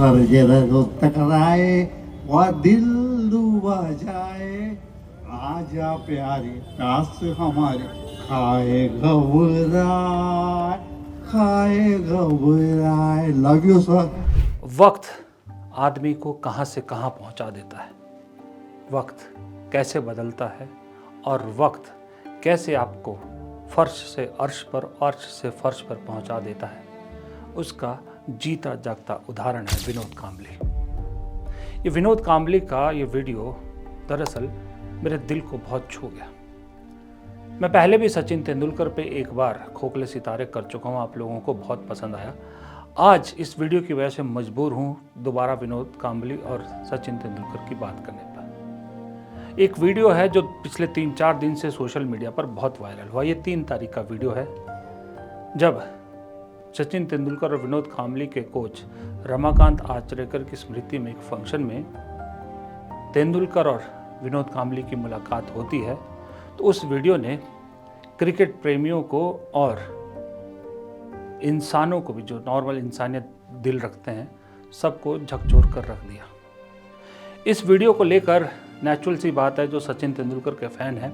Sir जरा को टकराए वह दिल डूबा जाए आजा प्यारे प्यास हमारे खाए घबराए लव यू सर। वक्त आदमी को कहाँ से कहाँ पहुँचा देता है, वक्त कैसे बदलता है और वक्त कैसे आपको फर्श से अर्श पर, अर्श से फर्श पर पहुँचा देता है, उसका जीता जागता उदाहरण है विनोद कांबली। ये विनोद कांबली का ये वीडियो दरअसल मेरे दिल को बहुत छू गया। मैं पहले भी सचिन तेंदुलकर पे एक बार खोखले सितारे कर चुका हूँ, आप लोगों को बहुत पसंद आया। आज इस वीडियो की वजह से मजबूर हूँ दोबारा विनोद कांबली और सचिन तेंदुलकर की बात करने पर। एक वीडियो है जो पिछले 3-4 दिन से सोशल मीडिया पर बहुत वायरल हुआ। ये 3 तारीख का वीडियो है जब सचिन तेंदुलकर और विनोद कांबली के कोच रमाकांत आचरेकर की स्मृति में एक फंक्शन में तेंदुलकर और विनोद कांबली की मुलाकात होती है। तो उस वीडियो ने क्रिकेट प्रेमियों को और इंसानों को भी, जो नॉर्मल इंसानियत दिल रखते हैं, सबको झकझोर कर रख दिया। इस वीडियो को लेकर नेचुरल सी बात है, जो सचिन तेंदुलकर के फैन हैं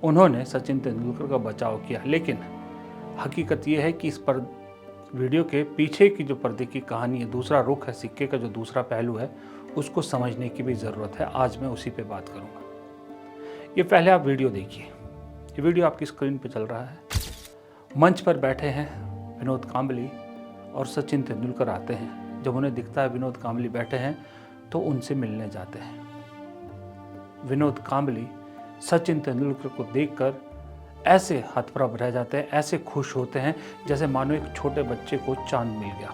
उन्होंने सचिन तेंदुलकर का बचाव किया, लेकिन हकीकत ये है कि इस पर वीडियो के पीछे की जो पर्दे की कहानी है, दूसरा रुख है सिक्के का, जो दूसरा पहलू है, उसको समझने की भी ज़रूरत है। आज मैं उसी पे बात करूँगा। ये पहले आप वीडियो देखिए। ये वीडियो आपकी स्क्रीन पे चल रहा है। मंच पर बैठे हैं विनोद कांबली और सचिन तेंदुलकर आते हैं। जब उन्हें दिखता है विनोद कांबली बैठे हैं तो उनसे मिलने जाते हैं। विनोद कांबली सचिन तेंदुलकर को देखकर ऐसे हतप्रभ रह जाते हैं, ऐसे खुश होते हैं जैसे मानो एक छोटे बच्चे को चांद मिल गया।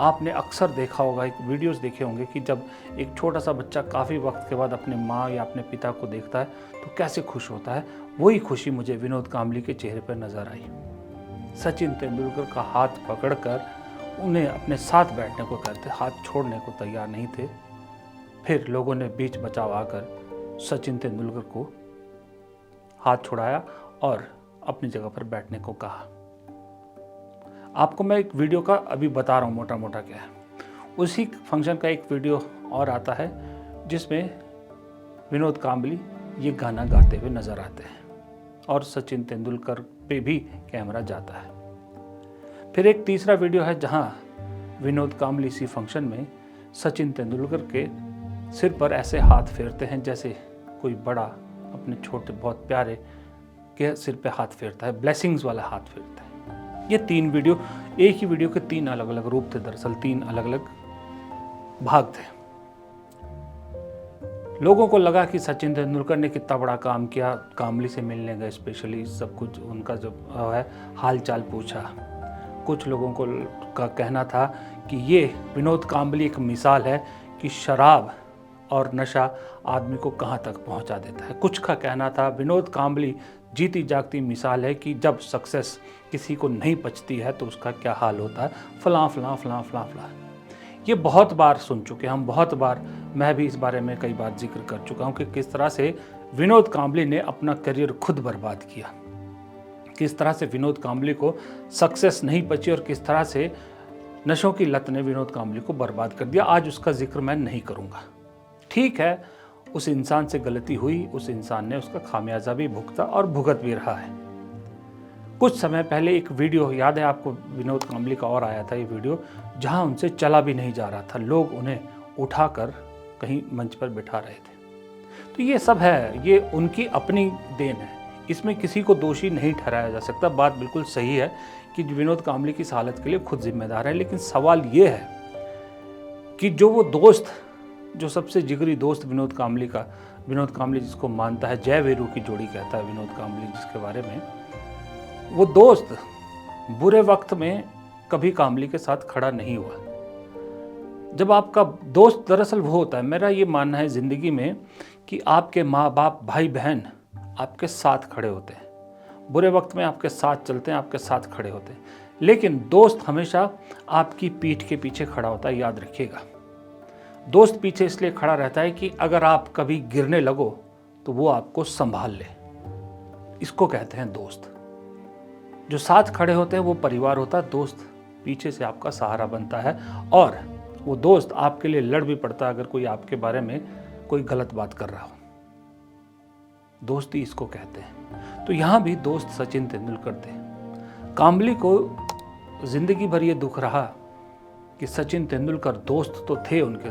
आपने अक्सर देखा होगा, एक वीडियोस देखे होंगे कि जब एक छोटा सा बच्चा काफ़ी वक्त के बाद अपने माँ या अपने पिता को देखता है तो कैसे खुश होता है। वही खुशी मुझे विनोद कांबली के चेहरे पर नजर आई। सचिन तेंदुलकर का हाथ पकड़कर उन्हें अपने साथ बैठने को कहते, हाथ छोड़ने को तैयार नहीं थे। फिर लोगों ने बीच बचाव आकर सचिन तेंदुलकर को हाथ छुड़ाया और अपनी जगह पर बैठने को कहा। आपको मैं एक वीडियो का अभी बता रहा हूँ मोटा मोटा क्या है। उसी फंक्शन का एक वीडियो और आता है जिसमें विनोद कांबली ये गाना गाते हुए नजर आते हैं और सचिन तेंदुलकर पे भी कैमरा जाता है। फिर एक तीसरा वीडियो है जहां विनोद कांबली इसी फंक्शन में सचिन तेंदुलकर के सिर पर ऐसे हाथ फेरते हैं जैसे कोई बड़ा अपने छोटे बहुत प्यारे के सिर पे हाथ फेरता है, ब्लेसिंग्स वाला हाथ फेरता है। ये 3 वीडियो, एक ही वीडियो के 3 अलग अलग रूप थे, दरअसल 3 अलग अलग भाग थे। लोगों को लगा कि सचिन तेंदुलकर ने कितना बड़ा काम किया, कांबली से मिलने गए, स्पेशली सब कुछ उनका जो है हाल चाल पूछा। कुछ लोगों को का कहना था कि ये विनोद कांबली एक मिसाल है कि शराब और नशा आदमी को कहाँ तक पहुँचा देता है। कुछ का कहना था विनोद कांबली जीती जागती मिसाल है कि जब सक्सेस किसी को नहीं पचती है तो उसका क्या हाल होता है, फलां फलां फलां फलां फलां। ये बहुत बार सुन चुके हम, बहुत बार मैं भी इस बारे में कई बार जिक्र कर चुका हूँ कि किस तरह से विनोद कांबली ने अपना करियर खुद बर्बाद किया, किस तरह से विनोद कांबली को सक्सेस नहीं बची और किस तरह से नशों की लत ने विनोद कांबली को बर्बाद कर दिया। आज उसका जिक्र मैं नहीं करूँगा। ठीक है, उस इंसान से गलती हुई, उस इंसान ने उसका खामियाजा भी भुगता और भुगत भी रहा है। कुछ समय पहले एक वीडियो याद है आपको विनोद कांबली का और आया था, ये वीडियो जहां उनसे चला भी नहीं जा रहा था, लोग उन्हें उठाकर कहीं मंच पर बिठा रहे थे। तो ये सब है, ये उनकी अपनी देन है, इसमें किसी को दोषी नहीं ठहराया जा सकता। बात बिल्कुल सही है कि विनोद कांबली की इस हालत के लिए खुद जिम्मेदार है, लेकिन सवाल ये है कि जो वो दोस्त, जो सबसे जिगरी दोस्त विनोद कांबली जिसको मानता है, जय वीरू की जोड़ी कहता है विनोद कांबली जिसके बारे में, वो दोस्त बुरे वक्त में कभी कांबली के साथ खड़ा नहीं हुआ। जब आपका दोस्त दरअसल वो होता है, मेरा ये मानना है ज़िंदगी में कि आपके माँ बाप भाई बहन आपके साथ खड़े होते हैं, बुरे वक्त में आपके साथ चलते हैं, आपके साथ खड़े होते हैं, लेकिन दोस्त हमेशा आपकी पीठ के पीछे खड़ा होता है। याद रखिएगा, दोस्त पीछे इसलिए खड़ा रहता है कि अगर आप कभी गिरने लगो तो वो आपको संभाल ले, इसको कहते हैं दोस्त। जो साथ खड़े होते हैं वो परिवार होता है, दोस्त पीछे से आपका सहारा बनता है, और वो दोस्त आपके लिए लड़ भी पड़ता है अगर कोई आपके बारे में कोई गलत बात कर रहा हो। दोस्ती इसको कहते हैं। तो यहाँ भी दोस्त सचिन तेंदुलकर थे। काम्बली को जिंदगी भर ये दुख रहा कि सचिन तेंदुलकर दोस्त तो थे उनके,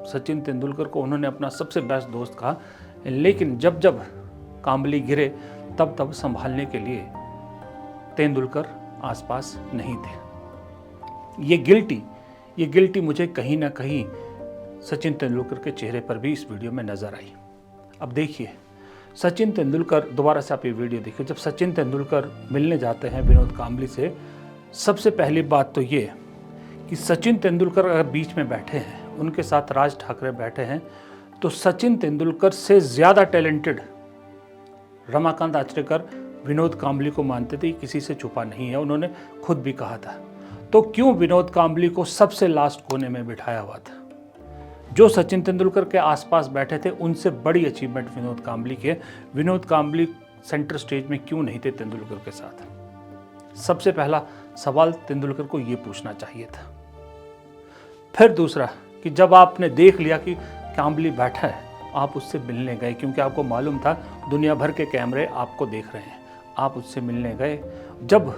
सचिन तेंदुलकर को उन्होंने अपना सबसे बेस्ट दोस्त कहा, लेकिन जब जब काम्बली गिरे तब तब संभालने के लिए तेंदुलकर आसपास नहीं थे। ये गिल्टी मुझे कहीं ना कहीं सचिन तेंदुलकर के चेहरे पर भी इस वीडियो में नजर आई। अब देखिए सचिन तेंदुलकर, दोबारा से आप ये वीडियो देखिए। जब सचिन तेंदुलकर मिलने जाते हैं विनोद काम्बली से, सबसे पहली बात तो ये कि सचिन तेंदुलकर अगर बीच में बैठे हैं, उनके साथ राज ठाकरे बैठे हैं, तो सचिन तेंदुलकर से ज़्यादा टैलेंटेड रमाकांत आचरेकर विनोद काम्बली को मानते थे। किसी से छुपा नहीं है, उन्होंने खुद भी कहा था। तो क्यों विनोद काम्बली को सबसे लास्ट कोने में बिठाया हुआ था? जो सचिन तेंदुलकर के आसपास बैठे थे उनसे बड़ी अचीवमेंट विनोद काम्बली के। विनोद काम्बली सेंटर स्टेज में क्यों नहीं थे तेंदुलकर के साथ? सबसे पहला सवाल तेंदुलकर को ये पूछना चाहिए था। फिर दूसरा कि जब आपने देख लिया कि काम्बली बैठा है, आप उससे मिलने गए, क्योंकि आपको मालूम था दुनिया भर के कैमरे आपको देख रहे हैं। आप उससे मिलने गए। जब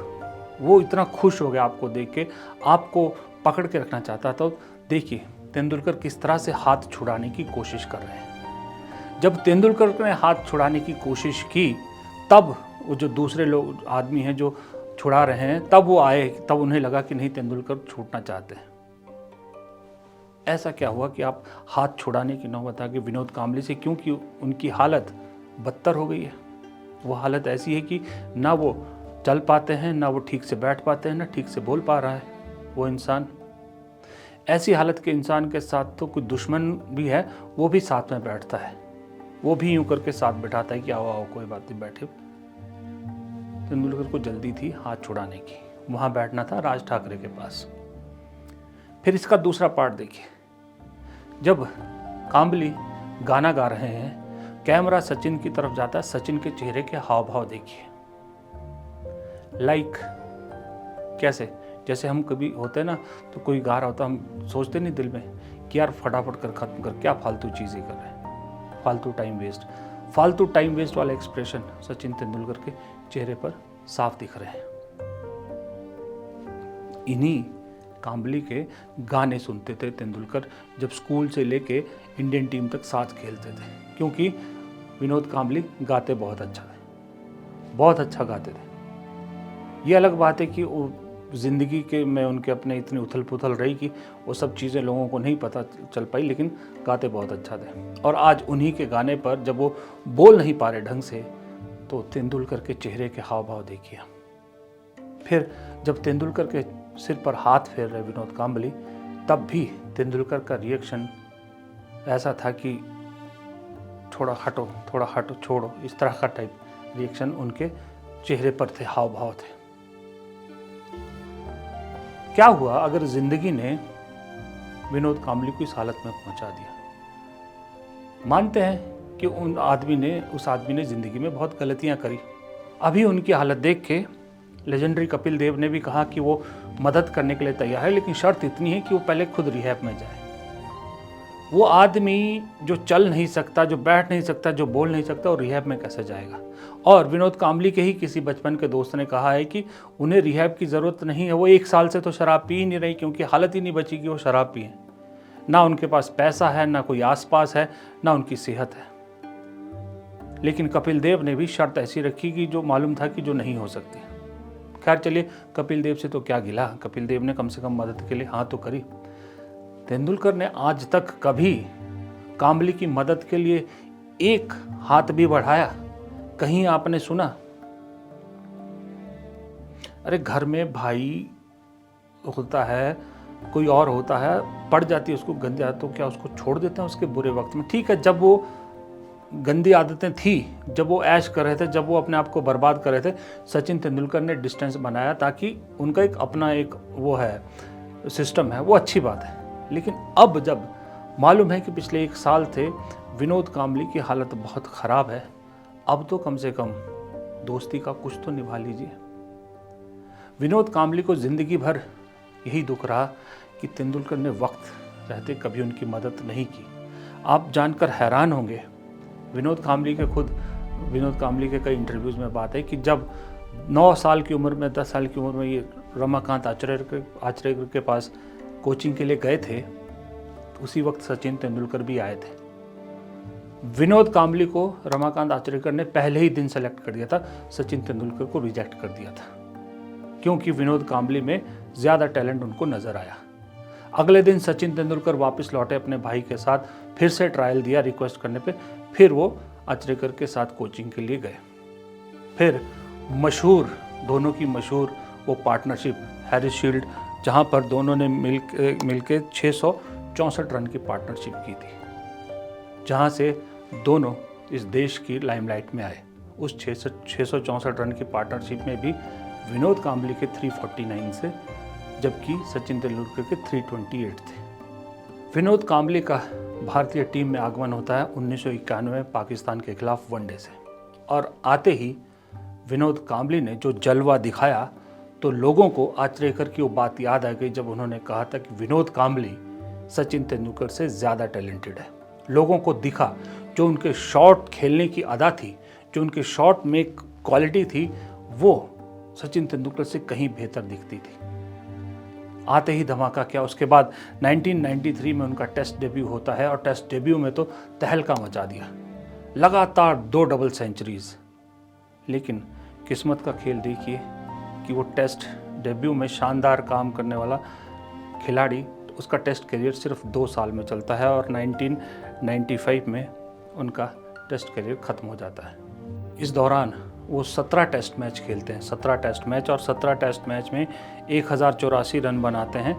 वो इतना खुश हो गया आपको देख के, आपको पकड़ के रखना चाहता था, तो देखिए तेंदुलकर किस तरह से हाथ छुड़ाने की कोशिश कर रहे हैं। जब तेंदुलकर ने हाथ छुड़ाने की कोशिश की, तब वो जो दूसरे लोग आदमी हैं जो छुड़ा रहे हैं, तब वो आए, तब उन्हें लगा कि नहीं तेंदुलकर छूटना चाहते हैं। ऐसा क्या हुआ कि आप हाथ छुड़ाने की नौबत आ गई विनोद काम्बली से? क्योंकि उनकी हालत बदतर हो गई है। वो हालत ऐसी है कि ना वो चल पाते हैं, ना वो ठीक से बैठ पाते हैं, ना ठीक से बोल पा रहा है वो इंसान। ऐसी हालत के इंसान के साथ तो कोई दुश्मन भी है, वो भी साथ में बैठता है, वो भी यूं करके साथ बैठाता है कि आओ आओ कोई बात नहीं, बैठे। तेंदुलकर को जल्दी थी हाथ छुड़ाने की, वहां बैठना था राज ठाकरे के पास। फिर इसका दूसरा पार्ट देखिए। जब काम्बली गाना गा रहे हैं, कैमरा सचिन की तरफ जाता है, सचिन के चेहरे के हाव भाव देखिए। लाइक कैसे, जैसे हम कभी होते हैं ना, तो कोई गा रहा होता, हम सोचते नहीं दिल में कि यार फटाफट कर खत्म कर, क्या फालतू चीज़ें कर रहे हैं, फालतू टाइम वेस्ट वाला एक्सप्रेशन सचिन तेंदुलकर के चेहरे पर साफ दिख रहे हैं। इन्हीं काम्बली के गाने सुनते थे तेंदुलकर जब स्कूल से लेके इंडियन टीम तक साथ खेलते थे, क्योंकि विनोद काम्बली गाते बहुत अच्छा गाते थे। ये अलग बात है कि वो ज़िंदगी के में उनके अपने इतनी उथल पुथल रही कि वो सब चीज़ें लोगों को नहीं पता चल पाई, लेकिन गाते बहुत अच्छा थे। और आज उन्हीं के गाने पर जब वो बोल नहीं पा रहे ढंग से, तो तेंदुलकर के चेहरे के हाव भाव देखिए। फिर जब तेंदुलकर के सिर पर हाथ फेर रहे विनोद काम्बली, तब भी तेंदुलकर का रिएक्शन ऐसा था कि थोड़ा हटो छोड़ो, इस तरह का टाइप रिएक्शन उनके चेहरे पर थे, हाव भाव थे। क्या हुआ अगर जिंदगी ने विनोद काम्बली को इस हालत में पहुंचा दिया? मानते हैं कि उस आदमी ने जिंदगी में बहुत गलतियां करी। अभी उनकी हालत देख के लेजेंडरी कपिल देव ने भी कहा कि वो मदद करने के लिए तैयार है, लेकिन शर्त इतनी है कि वो पहले खुद रिहैब में जाए। वो आदमी जो चल नहीं सकता, जो बैठ नहीं सकता, जो बोल नहीं सकता, वो रिहैब में कैसे जाएगा? और विनोद काम्बली के ही किसी बचपन के दोस्त ने कहा है कि उन्हें रिहैब की ज़रूरत नहीं है, वो 1 साल से तो शराब पी ही नहीं रही, क्योंकि हालत ही नहीं बची कि वो शराब पिए। ना उनके पास पैसा है, ना कोई आसपास है, ना उनकी सेहत है। लेकिन कपिल देव ने भी शर्त ऐसी रखी कि जो मालूम था कि जो नहीं हो सकती। खैर चलिए, कपिल देव से तो क्या गिला, कपिल देव ने कम से कम मदद के लिए हाँ तो करी। तेंदुलकर ने आज तक कभी काम्बली की मदद के लिए एक हाथ भी बढ़ाया? कहीं आपने सुना? अरे घर में भाई होता है, कोई और होता है, पड़ जाती है उसको गंदी आदत, तो क्या उसको छोड़ देते हैं उसके बुरे वक्त में? ठीक है, जब वो गंदी आदतें थी, जब वो ऐश कर रहे थे, जब वो अपने आप को बर्बाद कर रहे थे, सचिन तेंदुलकर ने डिस्टेंस बनाया ताकि उनका एक अपना एक वो है सिस्टम है, वो अच्छी बात है। लेकिन अब जब मालूम है कि पिछले 1 साल थे विनोद काम्बली की हालत बहुत ख़राब है, अब तो कम से कम दोस्ती का कुछ तो निभा लीजिए। विनोद काम्बली को ज़िंदगी भर यही दुख रहा कि तेंदुलकर ने वक्त रहते कभी उनकी मदद नहीं की। आप जानकर हैरान होंगे, विनोद कांबली के कई इंटरव्यूज़ में बात है कि जब 9 साल की उम्र में 10 साल की उम्र में ये रमाकांत आचरेकर के पास कोचिंग के लिए गए थे, तो उसी वक्त सचिन तेंदुलकर भी आए थे। विनोद कांबली को रमाकांत आचरेकर ने पहले ही दिन सेलेक्ट कर दिया था, सचिन तेंदुलकर को रिजेक्ट कर दिया था, क्योंकि विनोद कांबली में ज़्यादा टैलेंट उनको नज़र आया। अगले दिन सचिन तेंदुलकर वापस लौटे अपने भाई के साथ, फिर से ट्रायल दिया रिक्वेस्ट करने पे, फिर वो आचरेकर के साथ कोचिंग के लिए गए। फिर दोनों की मशहूर वो पार्टनरशिप हैरिस शील्ड, जहाँ पर दोनों ने मिल के 664 रन की पार्टनरशिप की थी, जहाँ से दोनों इस देश की लाइमलाइट में आए। उस 664 रन की पार्टनरशिप में भी विनोद कांबली के 349 से, जबकि सचिन तेंदुलकर के 328 थे। विनोद कांबली का भारतीय टीम में आगमन होता है 1991 में पाकिस्तान के खिलाफ वनडे से, और आते ही विनोद कांबली ने जो जलवा दिखाया तो लोगों को आचरेकर की वो बात याद आ गई जब उन्होंने कहा था कि विनोद कांबली सचिन तेंदुलकर से ज़्यादा टैलेंटेड है। लोगों को दिखा जो उनके शॉट खेलने की अदा थी, जो उनके शॉट में क्वालिटी थी, वो सचिन तेंदुलकर से कहीं बेहतर दिखती थी। आते ही धमाका क्या, उसके बाद 1993 में उनका टेस्ट डेब्यू होता है, और टेस्ट डेब्यू में तो तहलका मचा दिया, लगातार 2 डबल सेंचुरीज। लेकिन किस्मत का खेल देखिए कि वो टेस्ट डेब्यू में शानदार काम करने वाला खिलाड़ी, उसका टेस्ट करियर सिर्फ 2 साल में चलता है, और 1995 में उनका टेस्ट करियर ख़त्म हो जाता है। इस दौरान वो 17 टेस्ट मैच खेलते हैं, 17 टेस्ट मैच, और 17 टेस्ट मैच में 1084 रन बनाते हैं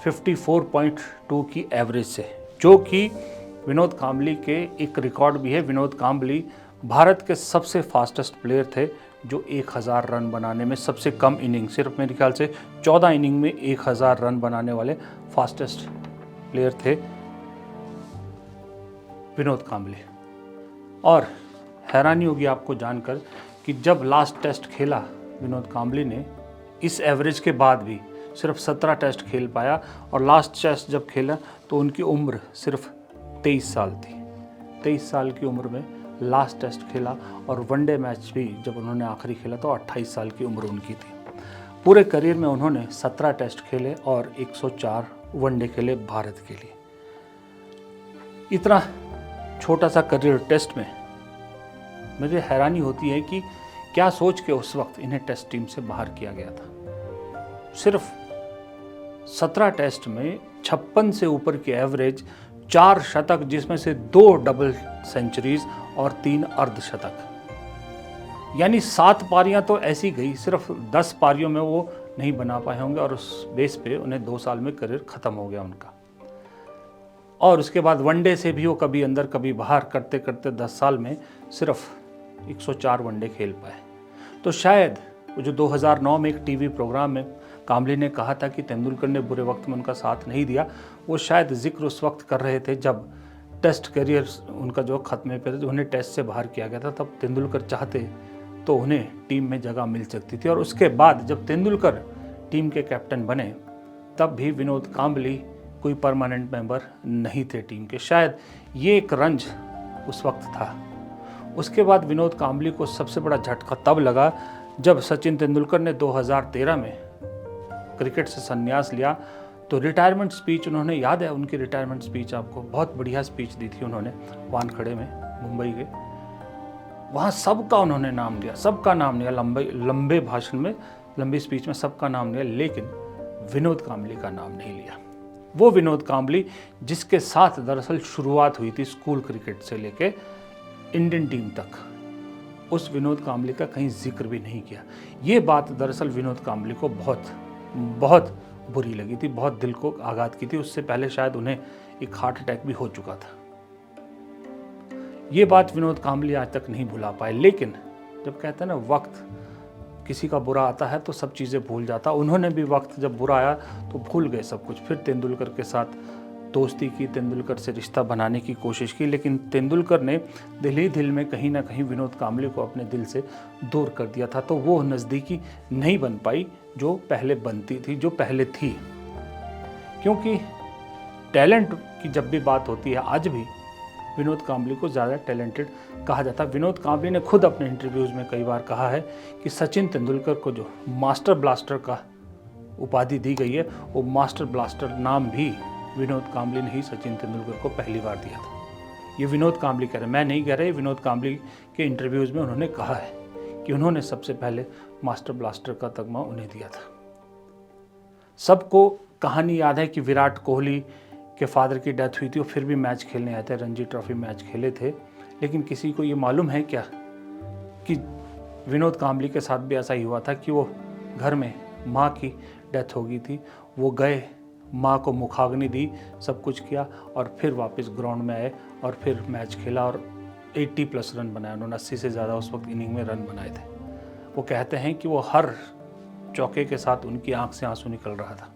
54.2 की एवरेज से, जो कि विनोद कांबली के एक रिकॉर्ड भी है। विनोद कांबली भारत के सबसे फास्टेस्ट प्लेयर थे जो 1000 रन बनाने में सबसे कम इनिंग, सिर्फ मेरे ख्याल से 14 इनिंग में 1000 रन बनाने वाले फास्टेस्ट प्लेयर थे विनोद कांबली। और हैरानी होगी आपको जानकर कि जब लास्ट टेस्ट खेला विनोद कांबली ने, इस एवरेज के बाद भी सिर्फ 17 टेस्ट खेल पाया, और लास्ट टेस्ट जब खेला तो उनकी उम्र सिर्फ 23 साल थी। 23 साल की उम्र में लास्ट टेस्ट खेला, और वनडे मैच भी जब उन्होंने आखिरी खेला तो 28 साल की उम्र उनकी थी। पूरे करियर में उन्होंने 17 टेस्ट खेले और 104 वनडे खेले भारत के लिए। इतना छोटा सा करियर टेस्ट में मुझे हैरानी होती है कि क्या सोच के उस वक्त इन्हें टेस्ट टीम से बाहर किया गया था। सिर्फ 17 टेस्ट में 56 से ऊपर की एवरेज, 4 शतक, जिसमें से 2 डबल सेंचुरीज और 3 अर्धशतक, यानी 7 पारियां तो ऐसी गई, सिर्फ 10 पारियों में वो नहीं बना पाए होंगे, और उस बेस पे उन्हें 2 साल में करियर ख़त्म हो गया उनका। और उसके बाद वनडे से भी वो कभी अंदर कभी बाहर करते करते 10 साल में सिर्फ 104 वनडे खेल पाए। तो शायद वो जो 2009 में एक टीवी प्रोग्राम में कांबली ने कहा था कि तेंदुलकर ने बुरे वक्त में उनका साथ नहीं दिया, वो शायद जिक्र उस वक्त कर रहे थे जब टेस्ट करियर उनका जो ख़त्म पे था, उन्हें टेस्ट से बाहर किया गया था। तब तेंदुलकर चाहते तो उन्हें टीम में जगह मिल सकती थी, और उसके बाद जब तेंदुलकर टीम के कैप्टन बने तब भी विनोद कांबली कोई परमानेंट मेंबर नहीं थे टीम के। शायद ये एक रंज उस वक्त था। उसके बाद विनोद कांबली को सबसे बड़ा झटका तब लगा जब सचिन तेंदुलकर ने 2013 में क्रिकेट से संन्यास लिया। तो रिटायरमेंट स्पीच उन्होंने, याद है उनकी रिटायरमेंट स्पीच आपको, बहुत बढ़िया स्पीच दी थी उन्होंने वानखड़े में मुंबई के। वहाँ सबका उन्होंने नाम लिया, सबका नाम लिया, लंबे भाषण में, लंबी स्पीच में सबका नाम लिया, लेकिन विनोद कांबली का नाम नहीं लिया। वो विनोद कांबली जिसके साथ दरअसल शुरुआत हुई थी स्कूल क्रिकेट से लेके इंडियन टीम तक, उस विनोद कांबली का कहीं जिक्र भी नहीं किया। ये बात दरअसल विनोद कांबली को बहुत बहुत बुरी लगी थी, बहुत दिल को आघात की थी। उससे पहले शायद उन्हें एक हार्ट अटैक भी हो चुका था। ये बात विनोद कांबली आज तक नहीं भुला पाए। लेकिन जब कहते हैं ना, वक्त किसी का बुरा आता है तो सब चीज़ें भूल जाता, उन्होंने भी वक्त जब बुरा आया तो भूल गए सब कुछ। फिर तेंदुलकर के साथ दोस्ती की, तेंदुलकर से रिश्ता बनाने की कोशिश की, लेकिन तेंदुलकर ने दिल ही दिल में कहीं ना कहीं विनोद कांबले को अपने दिल से दूर कर दिया था। तो वो नज़दीकी नहीं बन पाई जो पहले बनती थी, जो पहले थी। क्योंकि टैलेंट की जब भी बात होती है, आज भी विनोद कांबले को ज़्यादा टैलेंटेड कहा जाता है। विनोद कांबले ने खुद अपने इंटरव्यूज़ में कई बार कहा है कि सचिन तेंदुलकर को जो मास्टर ब्लास्टर का उपाधि दी गई है, वो मास्टर ब्लास्टर नाम भी विनोद कांबले ने ही सचिन तेंदुलकर को पहली बार दिया था। ये विनोद कांबले कह रहे हैं, मैं नहीं कह रहा। विनोद कांबले के इंटरव्यूज़ में उन्होंने कहा है कि उन्होंने सबसे पहले मास्टर ब्लास्टर का तगमा उन्हें दिया था। सबको कहानी याद है कि विराट कोहली के फादर की डेथ हुई थी, वो फिर भी मैच खेलने आए थे, रणजी ट्रॉफी मैच खेले थे। लेकिन किसी को ये मालूम है क्या कि विनोद कांबले के साथ भी ऐसा ही हुआ था कि वो घर में माँ की डेथ हो गई थी, वो गए, माँ को मुखाग्नि दी, सब कुछ किया और फिर वापस ग्राउंड में आए और फिर मैच खेला और 80+ रन बनाए। उन्होंने 80 से ज़्यादा उस वक्त इनिंग में रन बनाए थे। वो कहते हैं कि वो हर चौके के साथ उनकी आंख से आंसू निकल रहा था।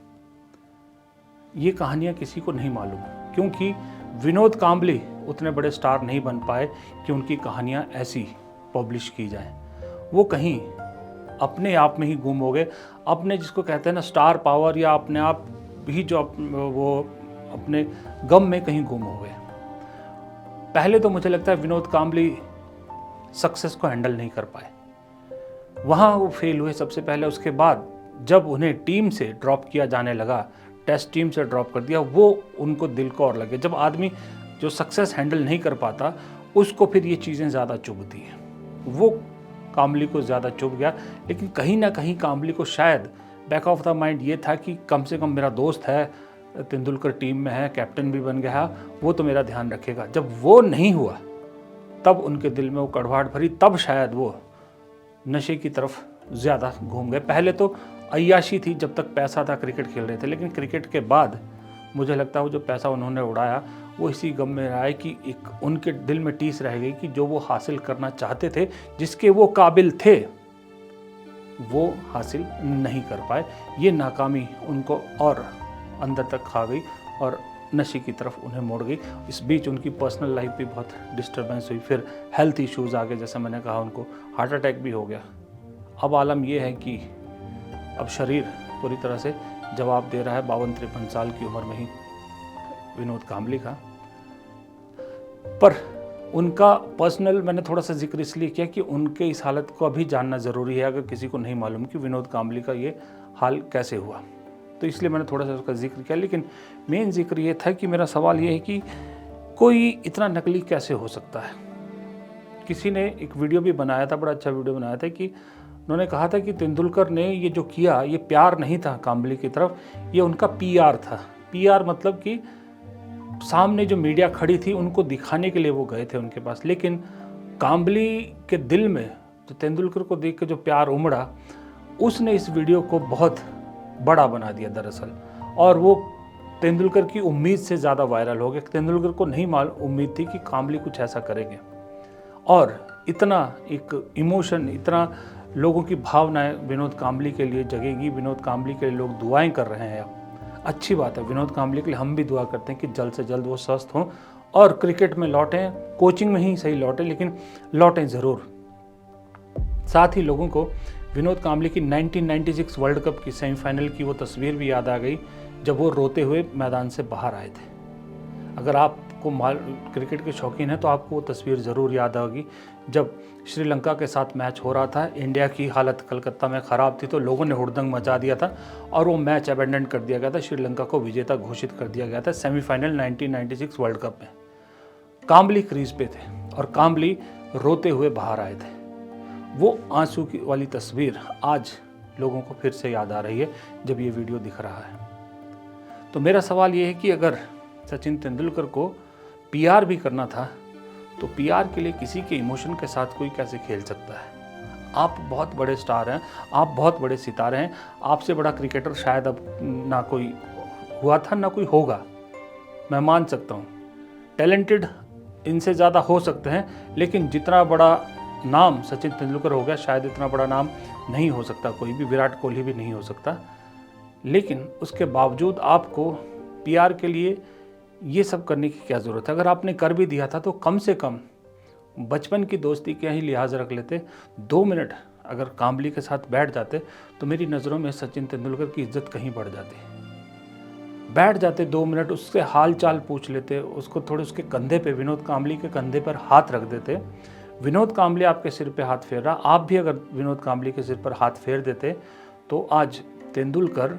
ये कहानियाँ किसी को नहीं मालूम, क्योंकि विनोद कांबले उतने बड़े स्टार नहीं बन पाए कि उनकी कहानियाँ ऐसी पब्लिश की जाएं। वो कहीं अपने आप में ही गुम हो गए, अपने जिसको कहते हैं ना स्टार पावर, या अपने आप ही जो वो अपने गम में कहीं गुम हो गए। पहले तो मुझे लगता है विनोद कांबले सक्सेस को हैंडल नहीं कर पाए, वहाँ वो फेल हुए सबसे पहले। उसके बाद जब उन्हें टीम से ड्रॉप किया जाने लगा, टेस्ट टीम से ड्रॉप कर दिया, वो उनको दिल को और लगे। जब आदमी जो सक्सेस हैंडल नहीं कर पाता, उसको फिर ये चीज़ें ज़्यादा चुभती हैं। वो कांबले को ज़्यादा चुभ गया, लेकिन कहीं ना कहीं कांबले को शायद बैक ऑफ द माइंड ये था कि कम से कम मेरा दोस्त है, तेंदुलकर टीम में है, कैप्टन भी बन गया, वो तो मेरा ध्यान रखेगा। जब वो नहीं हुआ, तब उनके दिल में वो कड़वाहट भरी, तब शायद वो नशे की तरफ ज़्यादा घूम गए। पहले तो अय्याशी थी, जब तक पैसा था क्रिकेट खेल रहे थे, लेकिन क्रिकेट के बाद मुझे लगता है वो जो पैसा उन्होंने उड़ाया, वो इसी गम में रहा है कि एक उनके दिल में टीस रह गई कि जो वो हासिल करना चाहते थे, जिसके वो काबिल थे, वो हासिल नहीं कर पाए। ये नाकामी उनको और अंदर तक खा गई और नशे की तरफ उन्हें मोड़ गई। इस बीच उनकी पर्सनल लाइफ भी बहुत डिस्टर्बेंस हुई, फिर हेल्थ इश्यूज़ आ गए, जैसे मैंने कहा उनको हार्ट अटैक भी हो गया। अब आलम यह है कि अब शरीर पूरी तरह से जवाब दे रहा है 52-53 साल की उम्र में ही विनोद कांबले का। पर उनका पर्सनल मैंने थोड़ा सा जिक्र इसलिए किया कि उनके इस हालत को अभी जानना ज़रूरी है, अगर किसी को नहीं मालूम कि विनोद कांबले का ये हाल कैसे हुआ, तो इसलिए मैंने थोड़ा सा उसका जिक्र किया। लेकिन मेन जिक्र ये था कि मेरा सवाल ये है कि कोई इतना नकली कैसे हो सकता है। किसी ने एक वीडियो भी बनाया था, बड़ा अच्छा वीडियो बनाया था, कि उन्होंने कहा था कि तेंदुलकर ने ये जो किया, ये प्यार नहीं था कांबले की तरफ, ये उनका पीआर था। पीआर मतलब कि सामने जो मीडिया खड़ी थी उनको दिखाने के लिए वो गए थे उनके पास, लेकिन कांबले के दिल में जो तेंदुलकर को देख के जो प्यार उमड़ा, उसने इस वीडियो को बहुत बड़ा बना दिया दरअसल, और वो तेंदुलकर की उम्मीद से ज़्यादा वायरल हो गया। तेंदुलकर को नहीं उम्मीद थी कि कांबले कुछ ऐसा करेंगे, और इतना एक इमोशन, इतना लोगों की भावनाएं विनोद कांबले के लिए जगेगी, विनोद कांबले के लिए लोग दुआएं कर रहे हैं। अच्छी बात है, विनोद कांबले के लिए हम भी दुआ करते हैं कि जल्द से जल्द वो स्वस्थ हों और क्रिकेट में लौटें, कोचिंग में ही सही लौटें, लेकिन लौटें ज़रूर। साथ ही लोगों को विनोद कांबले की 1996 वर्ल्ड कप की सेमीफाइनल की वो तस्वीर भी याद आ गई, जब वो रोते हुए मैदान से बाहर आए थे। अगर आपको क्रिकेट के शौकीन हैं तो आपको वो तस्वीर ज़रूर याद होगी, जब श्रीलंका के साथ मैच हो रहा था, इंडिया की हालत कलकत्ता में ख़राब थी, तो लोगों ने हुड़दंग मचा दिया था और वो मैच अबेंडन कर दिया गया था, श्रीलंका को विजेता घोषित कर दिया गया था सेमीफाइनल 1996 वर्ल्ड कप में। कांबले क्रीज पे थे और कांबले रोते हुए बाहर आए थे। वो आंसू की वाली तस्वीर आज लोगों को फिर से याद आ रही है जब ये वीडियो दिख रहा है। तो मेरा सवाल ये है कि अगर सचिन तेंदुलकर को पीआर भी करना था, तो पीआर के लिए किसी के इमोशन के साथ कोई कैसे खेल सकता है। आप बहुत बड़े स्टार हैं, आप बहुत बड़े सितारे हैं, आपसे बड़ा क्रिकेटर शायद अब ना कोई हुआ था ना कोई होगा, मैं मान सकता हूँ। टैलेंटेड इनसे ज़्यादा हो सकते हैं, लेकिन जितना बड़ा नाम सचिन तेंदुलकर हो गया, शायद इतना बड़ा नाम नहीं हो सकता कोई भी, विराट कोहली भी नहीं हो सकता। लेकिन उसके बावजूद आपको पीआर के लिए ये सब करने की क्या ज़रूरत है? अगर आपने कर भी दिया था तो कम से कम बचपन की दोस्ती का ही लिहाज रख लेते। 2 मिनट अगर कांबली के साथ बैठ जाते तो मेरी नज़रों में सचिन तेंदुलकर की इज्जत कहीं बढ़ जाती। बैठ जाते 2 मिनट, उससे हाल चाल पूछ लेते, उसको थोड़े उसके कंधे पे, विनोद कांबली के कंधे पर हाथ रख देते। विनोद कांबली आपके सिर पे हाथ फेर रहा, आप भी अगर विनोद कांबली के सिर पर हाथ फेर देते तो आज तेंदुलकर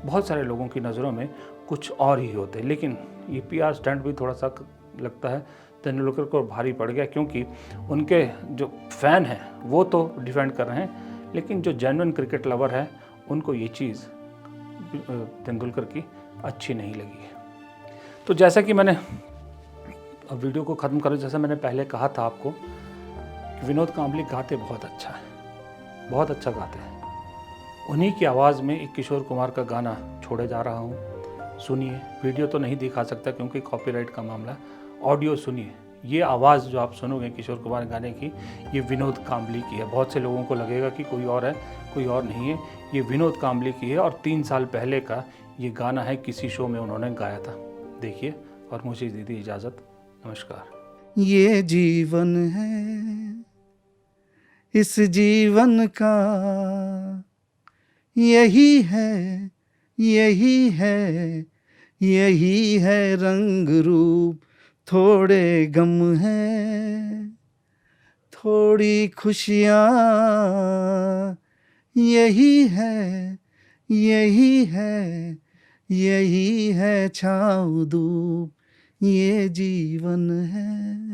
बहुत सारे लोगों की नज़रों में कुछ और ही होते। लेकिन ये पीआर स्टंट भी थोड़ा सा लगता है तेंदुलकर को भारी पड़ गया, क्योंकि उनके जो फ़ैन हैं वो तो डिफेंड कर रहे हैं, लेकिन जो जेन्युइन क्रिकेट लवर है उनको ये चीज़ तेंदुलकर की अच्छी नहीं लगी है। तो जैसा कि मैंने अब वीडियो को ख़त्म करो, जैसा मैंने पहले कहा था आपको कि विनोद कांबली गाते बहुत अच्छा है, बहुत अच्छा गाते हैं। उन्हीं की आवाज़ में एक किशोर कुमार का गाना छोड़े जा रहा हूँ, सुनिए। वीडियो तो नहीं दिखा सकता क्योंकि कॉपीराइट का मामला, ऑडियो सुनिए। ये आवाज़ जो आप सुनोगे किशोर कुमार गाने की, ये विनोद कांबली की है। बहुत से लोगों को लगेगा कि कोई और है, कोई और नहीं है, ये विनोद कांबली की है। और 3 साल पहले का ये गाना है, किसी शो में उन्होंने गाया था। देखिए और मुझे दीजिए इजाज़त, नमस्कार। ये जीवन है, इस जीवन का यही है, यही है, यही है रंग रूप। थोड़े गम है, थोड़ी खुशियाँ, यही है, यही है, यही है छाँव धूप। ये जीवन है।